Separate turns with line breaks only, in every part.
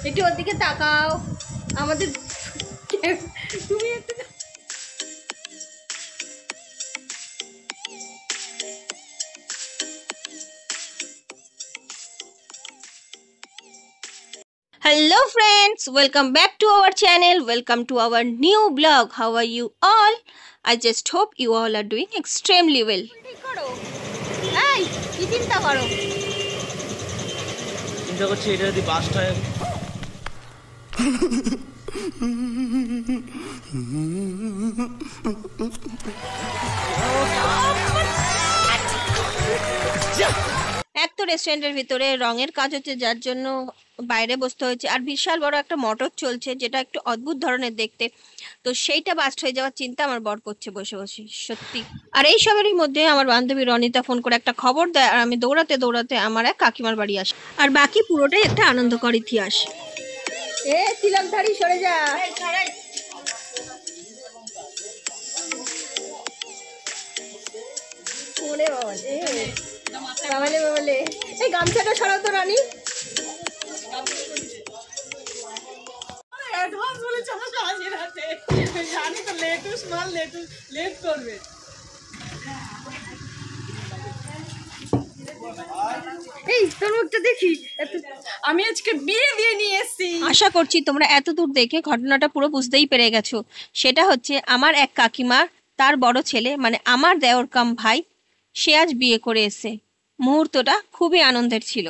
একটু ওর দিকে তাকাও আমাদের তুমি একটু Hello friends, welcome back to our channel. Welcome to our new vlog. How are you all? I just hope you all are doing extremely well. এই কি চিন্তা করো?
চিন্তা করছি এটা যদি বাস্ট হয়।
এক তো রেস্টুরেন্টের ভিতরে রঙের কাজ হচ্ছে, যার জন্য বাইরে বসতে হয়েছে। আর বিশাল বড় একটা মোটর চলছে, যেটা একটু অদ্ভুত ধরনের দেখতে। তো সেইটা বাস্ট হয়ে যাওয়ার চিন্তা আমার বর করছে বসে বসে, সত্যি। আর এই সবেরই মধ্যে আমার বান্ধবী রনিতা ফোন করে একটা খবর দেয়, আর আমি দৌড়াতে দৌড়াতে আমার এক কাকিমার বাড়ি আসি। আর বাকি পুরোটাই একটা আনন্দকর ইতিহাস। এ তিলকধারী সরে যা। ওরে বাবা রে, বাবালে বাবালে, এই গামছাটা সরাও তো রানী।
অ্যাডভান্স বলে চলে আসে রাতে, জানি তো লেটুস মাল লেট করবে।
এই তোর মুখটা দেখি।
আমি আজকে বিয়ে দিয়ে নিয়ে এসেছি।
আশা করছি তোমরা এত দূর দেখে ঘটনাটা পুরো বুঝতেই পেরে গেছো। সেটা হচ্ছে আমার এক কাকিমার তার বড় ছেলে, মানে আমার দেওর কাম ভাই, সে আজ বিয়ে করে এসে। মুহূর্তটা খুবই আনন্দের ছিল।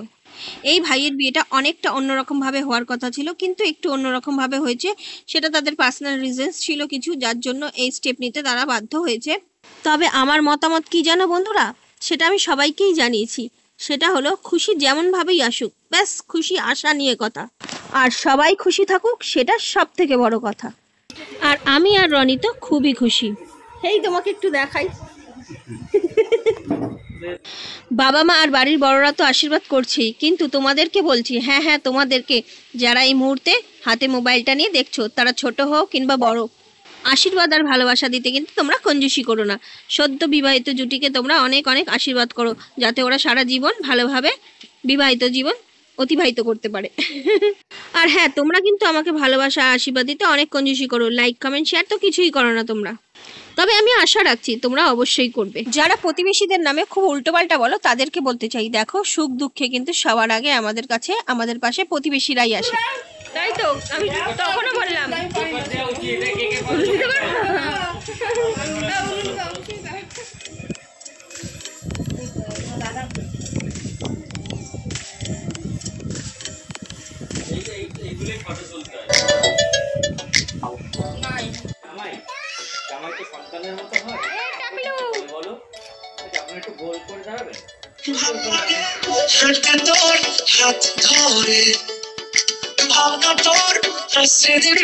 এই ভাইয়ের বিয়েটা অনেকটা অন্যরকম ভাবে হওয়ার কথা ছিল, কিন্তু একটু অন্যরকম ভাবে হয়েছে। সেটা তাদের পার্সোনাল রিজনস ছিল কিছু, যার জন্য এই স্টেপ নিতে তারা বাধ্য হয়েছে। তবে আমার মতামত কি জানো বন্ধুরা, সেটা আমি সবাইকেই জানিয়েছি। সেটা হলো খুশি যেমন ভাবেই আসুক, ব্যাস খুশি আসা নিয়ে কথা। আর সবাই খুশি থাকুক, সেটা সব থেকে বড় কথা। আর আমি আর রনি তো খুবই খুশি। এই তোমাকে একটু দেখাই। বাবা মা আর বাড়ির বড়রা তো আশীর্বাদ করছেই, কিন্তু তোমাদেরকে বলছি, হ্যাঁ হ্যাঁ তোমাদেরকে, যারা এই মুহূর্তে হাতে মোবাইলটা নিয়ে দেখছো, তারা ছোট হোক কিংবা বড়, আশীর্বাদ আর ভালোবাসা দিতে কিন্তু তোমরা কঞ্জুসি করো না। সদ্য বিবাহিত জুটিকে তোমরা অনেক অনেক আশীর্বাদ করো, যাতে ওরা সারা জীবন ভালোভাবে বিবাহিত জীবন অতিবাহিত করতে পারে। আর হ্যাঁ, তোমরা কিন্তু আমাকে ভালোবাসা আশীর্বাদ দিতে অনেক কঞ্জুসি করো, লাইক কমেন্ট শেয়ার তো কিছুই করো না তোমরা। তবে আমি আশা রাখছি তোমরা অবশ্যই করবে। যারা প্রতিবেশীদের নামে খুব উল্টোপাল্টা বলো, তাদেরকে বলতে চাই, দেখো সুখ দুঃখে কিন্তু সবার আগে আমাদের কাছে, আমাদের পাশে প্রতিবেশীরাই আসে। তাই তো আমি তখনও বললাম।
হাত ধরে ভাবনা তোর হাসির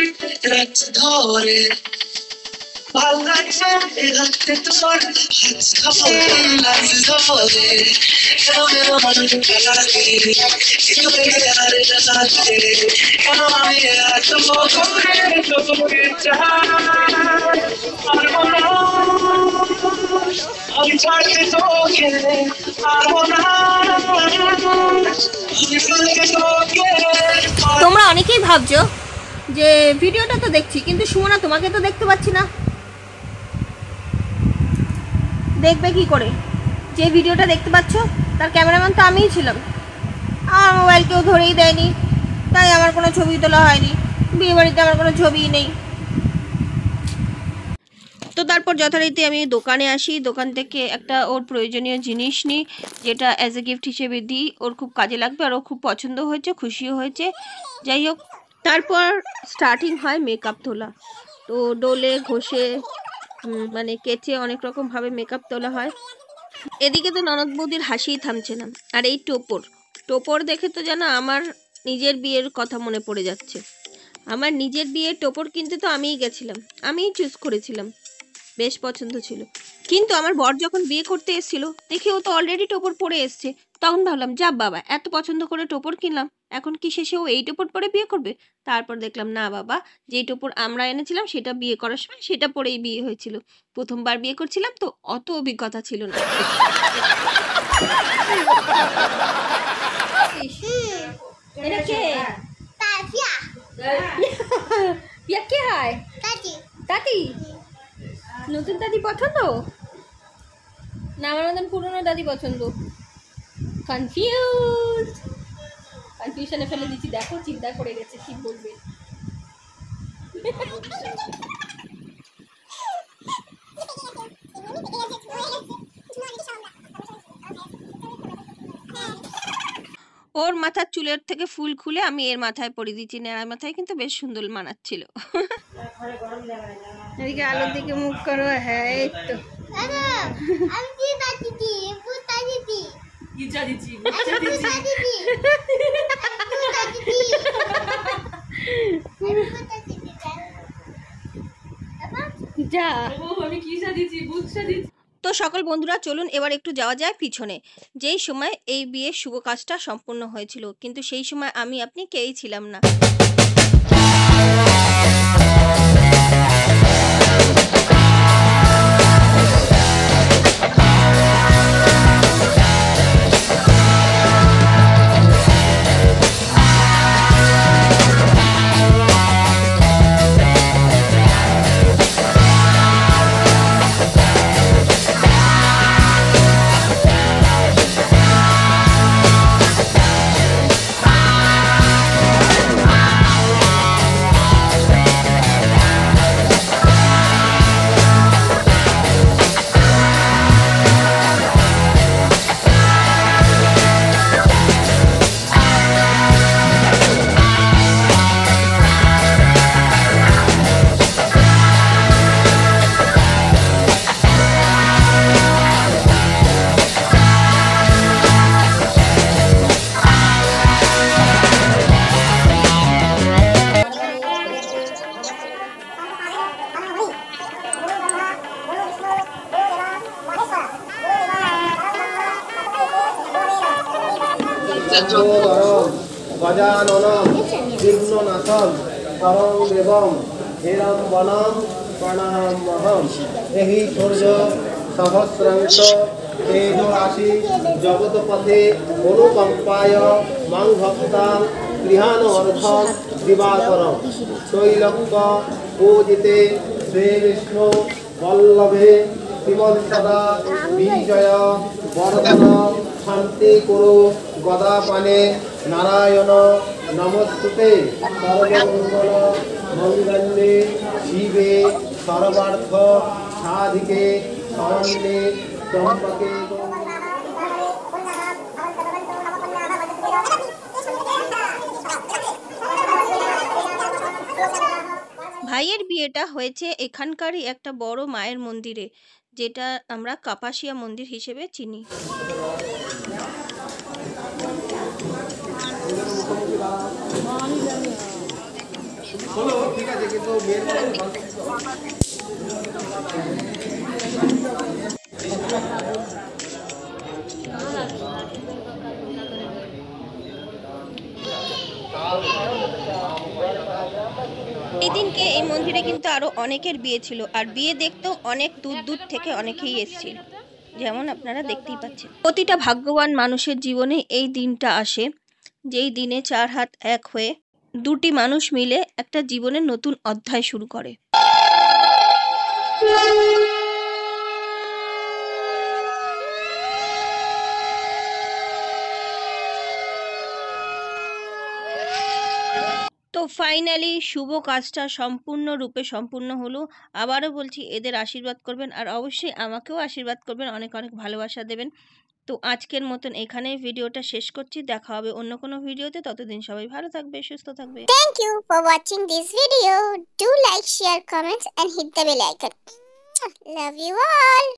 রাত ধরে ভাল লাগছে রাতে তোর হাত ধরে কেন লাগে কেন আমি এত করে তোকে চাই আমি ছাড়তে তোকে পারবো না।
তোমরা অনেকেই ভাবছো যে ভিডিওটা তো দেখছি, কিন্তু সুমনা তোমাকে তো দেখতে পাচ্ছি না। দেখবে কি করে? যে ভিডিওটা দেখতে পাচ্ছ তার ক্যামেরাম্যান তো আমিই ছিলাম। আমার মোবাইল কেউ ধরেই দেয়নি, তাই আমার কোনো ছবি তোলা হয়নি। বিয়ে বাড়িতে আমার কোনো ছবিই নেই। তো তারপর যথারীতি আমি দোকানে আসি, দোকান থেকে একটা ওর প্রয়োজনীয় জিনিস নিই, যেটা অ্যাজ এ গিফট হিসেবে দিই। ওর খুব কাজে লাগবে, আর ও খুব পছন্দ হয়েছে, খুশিও হয়েছে। যাই হোক, তারপর স্টার্টিং হয় মেকআপ তোলা। তো ডোলে ঘষে মানে কেচে অনেক রকমভাবে মেকআপ তোলা হয়। এদিকে তো ননদ বৌদির হাসিই থামছে না। আর এই টোপর দেখে তো যেন আমার নিজের বিয়ের কথা মনে পড়ে যাচ্ছে। আমার নিজের বিয়ের টোপর কিনতে তো আমিই গেছিলাম, আমিই চুজ করেছিলাম, বেশ পছন্দ ছিল। কিন্তু আমার বর যখন বিয়ে করতে এসেছিল, দেখে ও তো অলরেডি টোপর পরে এসছে। তখন ভাবলাম, যা বাবা, এত পছন্দ করে টোপর কিনলাম, এখন কি শেষে ও এই টোপর পরে বিয়ে করবে? তারপর দেখলাম, না বাবা, যেই টোপর আমরা এনেছিলাম সেটা বিয়ে করার সময় সেটা পরেই বিয়ে হয়েছিল। প্রথমবার বিয়ে করছিলাম তো, অত অভিজ্ঞতা ছিল না। এটা কে? পছন্দ না আমার মতন পুরনো দাদি পছন্দ? কনফিউশনে ফেলে দিচ্ছি, দেখো চিন্তা করে গেছে কি বলবে। ওর মাথার চুলের থেকে ফুল খুলে আমি এর মাথায় পরিয়ে দিচ্ছি, নেড়ার মাথায় কিন্তু বেশ সুন্দর মানাচ্ছিল। এদিকে আলোর দিকে মুখ করো, হ্যাঁ এই তো।
ইচ্ছা দিচ্ছি
যা
আমি কি দিচ্ছি বুঝছা দিচ্ছি।
তো সকল বন্ধুরা চলুন এবার একটু যাওয়া যায় পিছনে, যেই সময় এই বিয়ের শুভ কাজটা সম্পূর্ণ হয়েছিল, কিন্তু সেই সময় আমি আপনি কেউই ছিলাম না।
গজাননম বিঘ্ননাশম পরম দেবম হিরম্বনম প্রণামহম। এই সূর্য সহস্রাংশ তেজ রাশি জগৎপথে অনুকম্পায় মাং ভক্তাং গৃহাণ অর্থম দিবাকরম। তৈলক্য পূজিতে শ্রী বিষ্ণু বল্লভে শ্রীমৎসদা বিজয় বর্ধন শান্তি কুরু গদাপানে নারায়ণ নমস্তুতে। সর্বমঙ্গল মঙ্গলে শিবে সর্বার্থ সাধিকে শরণ্যে ত্র্যম্বকে।
ভাইয়ের বিয়েটা হয়েছে এখানকারই একটা বড় মায়ের মন্দিরে, যেটা আমরা কাপাসিয়া মন্দির হিসেবে চিনি।
ঠিক আছে কিন্তু
এই দিনকে এই মন্দিরে কিন্তু আরো অনেকের বিয়ে ছিল, আর বিয়ে দেখতেও অনেক দূর দূর থেকে অনেকেই এসেছিল, যেমন আপনারা দেখতেই পাচ্ছেন। প্রতিটা ভাগ্যবান মানুষের জীবনে এই দিনটা আসে, যেই দিনে চার হাত এক হয়ে দুটি মানুষ মিলে একটা জীবনের নতুন অধ্যায় শুরু করে। তো ফাইনালি শুভ কাজটা সম্পূর্ণরূপে সম্পূর্ণ হলো। আবারও বলছি, এদের আশীর্বাদ করবেন, আর অবশ্যই আমাকেও আশীর্বাদ করবেন, অনেক অনেক ভালোবাসা দেবেন। তো আজকের মতন এখানেই ভিডিওটা শেষ করছি, দেখা হবে অন্য কোনো ভিডিওতে। ততদিন সবাই ভালো থাকবে, সুস্থ থাকবে।
Thank you for watching this video. Do like, share, comments and hit the bell icon. Love you all.